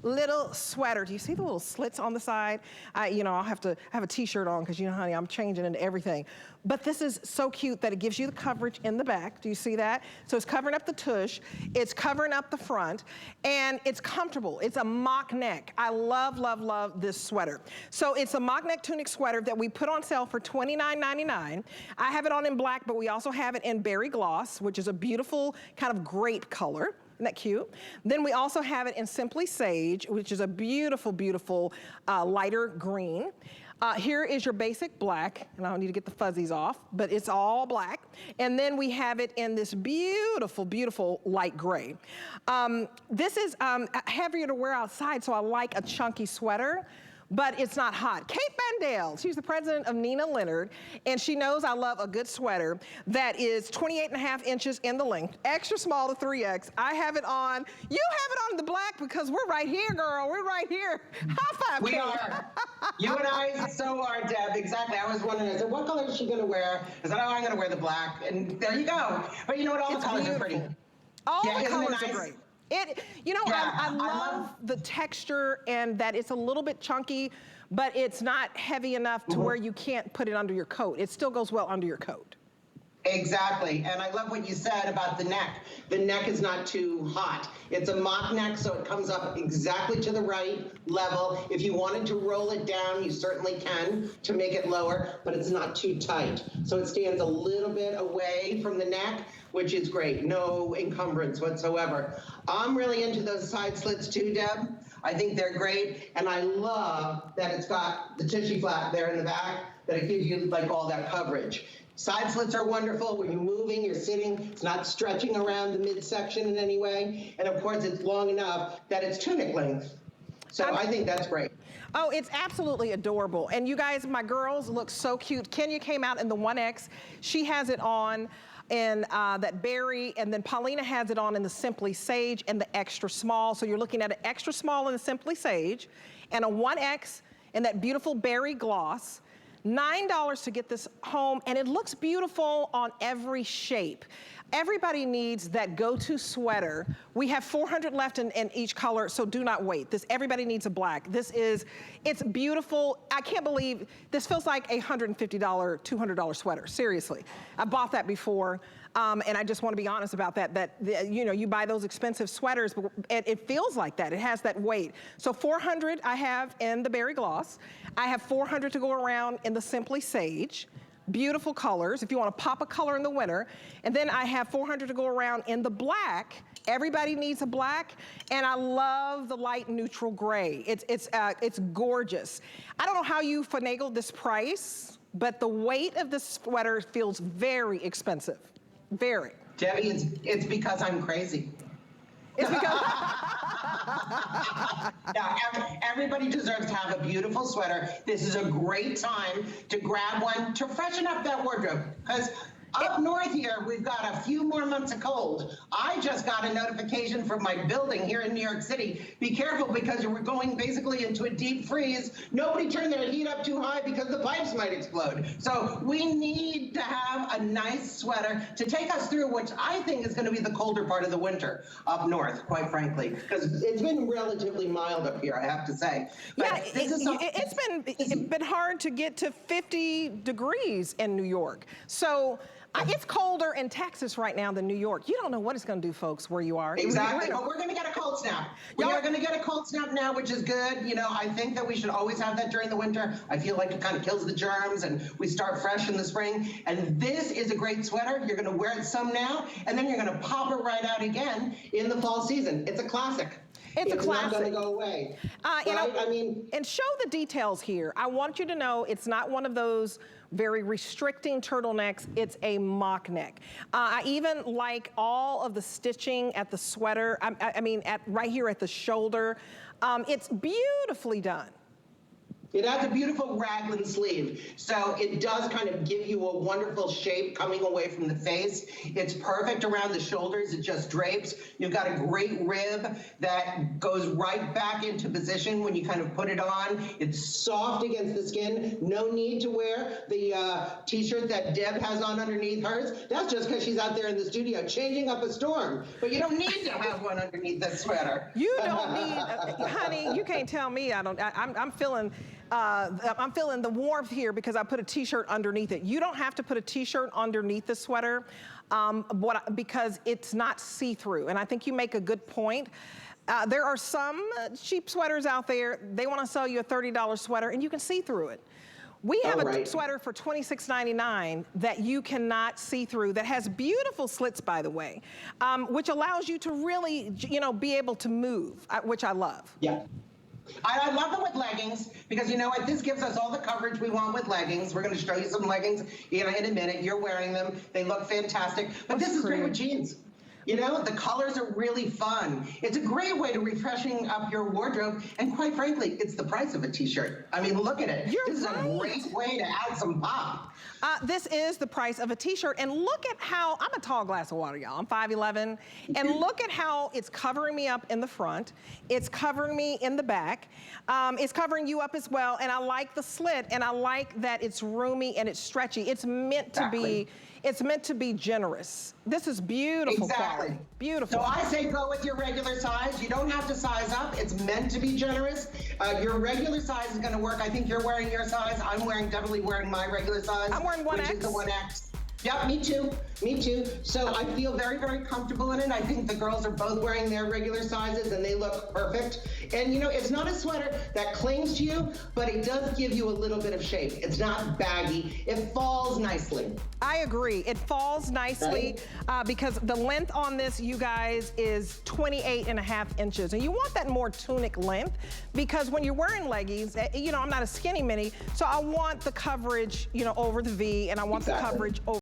Little sweater. Do you see the little slits on the side? I'll have to have a t-shirt on because, honey, I'm changing into everything. But this is so cute that it gives you the coverage in the back. Do you see that? So it's covering up the tush, it's covering up the front, and it's comfortable. It's a mock neck. I love, love, love this sweater. So it's a mock neck tunic sweater that we put on sale for $29.99. I have it on in black, but we also have it in berry gloss, which is a beautiful kind of grape color. Isn't that cute? Then we also have it in Simply Sage, which is a beautiful, beautiful lighter green. Here is your basic black, and I don't need to get the fuzzies off, but it's all black. And then we have it in this beautiful, beautiful light gray. This is heavier to wear outside, so I like a chunky sweater, but it's not hot. Kate Bandale, she's the president of Nina Leonard, and she knows I love a good sweater that is 28.5 inches in the length, extra small to 3X. I have it on. You have it on the black because we're right here, girl. We're right here. High five, We Kate. are. You and I so are, Deb. Exactly. I was wondering, I said, what color is she going to wear? I said, oh, I'm going to wear the black. And there you go. But you know what? All the colors are pretty. All Yeah, the isn't it colors nice? are great. Yeah, I love the texture and that it's a little bit chunky, but it's not heavy enough to where you can't put it under your coat. It still goes well under your coat. Exactly. And I love what you said about the neck. The neck is not too hot. It's a mock neck, so it comes up exactly to the right level. If you wanted to roll it down, you certainly can to make it lower, but it's not too tight. So it stands a little bit away from the neck, which is great. No encumbrance whatsoever. I'm really into those side slits too, Deb. I think they're great. And I love that it's got the tushy flap there in the back, that it gives you like all that coverage. Side slits are wonderful. When you're moving, you're sitting, it's not stretching around the midsection in any way. And of course, it's long enough that it's tunic length. So I think that's great. Oh, it's absolutely adorable. And you guys, my girls look so cute. Kenya came out in the 1X. She has it on in that berry, and then Paulina has it on in the Simply Sage and the extra small. So you're looking at an extra small in the Simply Sage and a 1X in that beautiful berry gloss. $9 to get this home, and it looks beautiful on every shape. Everybody needs that go-to sweater. We have 400 left in each color, so do not wait. Everybody needs a black. It's beautiful. I can't believe, this feels like a $150, $200 sweater, seriously. I bought that before, and I just want to be honest about that, you buy those expensive sweaters, but it feels like that. It has that weight. So 400 I have in the berry gloss. I have 400 to go around in the Simply Sage. Beautiful colors, if you want to pop a color in the winter. And then I have 400 to go around in the black. Everybody needs a black, and I love the light neutral gray. It's gorgeous. I don't know how you finagled this price, but the weight of this sweater feels very expensive, very. Debbie, it's because I'm crazy. It's because yeah, everybody deserves to have a beautiful sweater. This is a great time to grab one to freshen up that wardrobe. Because up north here, we've got a few more months of cold. I just got a notification from my building here in New York City. Be careful because we're going basically into a deep freeze. Nobody turn their heat up too high because the pipes might explode. So we need to have a nice sweater to take us through, which I think is going to be the colder part of the winter up north, quite frankly, because it's been relatively mild up here, I have to say. But yeah, it's been hard to get to 50 degrees in New York. So it's colder in Texas right now than New York. You don't know what it's going to do, folks, where you are. Exactly, but we're going to get a cold snap. We are going to get a cold snap now, which is good. I think that we should always have that during the winter. I feel like it kind of kills the germs, and we start fresh in the spring. And this is a great sweater. You're going to wear it some now, and then you're going to pop it right out again in the fall season. It's a classic. It's a classic. Not going to go away. And show the details here. I want you to know it's not one of those very restricting turtlenecks. It's a mock neck. I even like all of the stitching at the sweater. Right here at the shoulder. It's beautifully done. It has a beautiful raglan sleeve, so it does kind of give you a wonderful shape coming away from the face. It's perfect around the shoulders. It just drapes. You've got a great rib that goes right back into position when you kind of put it on. It's soft against the skin. No need to wear the t-shirt that Deb has on underneath hers. That's just because she's out there in the studio changing up a storm. But you don't need to have one underneath that sweater. You don't need, honey, you can't tell me I'm feeling the warmth here because I put a t-shirt underneath it. You don't have to put a t-shirt underneath the sweater because it's not see-through. And I think you make a good point. There are some cheap sweaters out there. They want to sell you a $30 sweater and you can see through it. We have a sweater for $26.99 that you cannot see through, that has beautiful slits, by the way, which allows you to really, be able to move, which I love. Yeah. I love it with leggings because you know what? This gives us all the coverage we want with leggings. We're going to show you some leggings in a minute. You're wearing them. They look fantastic. But this is great with jeans. The colors are really fun. It's a great way to refreshing up your wardrobe. And quite frankly, it's the price of a t-shirt. I mean, look at it. This is a great way to add some pop. This is the price of a t-shirt. And look at how, I'm a tall glass of water, y'all. I'm 5'11". And look at how it's covering me up in the front. It's covering me in the back. It's covering you up as well. And I like the slit. And I like that it's roomy and it's stretchy. It's meant to be. It's meant to be generous. This is beautiful quality. Beautiful. So I say go with your regular size. You don't have to size up. It's meant to be generous. Your regular size is going to work. I think you're wearing your size. I'm definitely wearing my regular size. I'm wearing 1X. Which is the 1X. Yep, me too. Me too. So I feel very, very comfortable in it. I think the girls are both wearing their regular sizes and they look perfect. And it's not a sweater that clings to you, but it does give you a little bit of shape. It's not baggy. It falls nicely. I agree. It falls nicely because the length on this, you guys, is 28.5 inches. And you want that more tunic length because when you're wearing leggings, I'm not a skinny mini, so I want the coverage, over the V, and I want the coverage over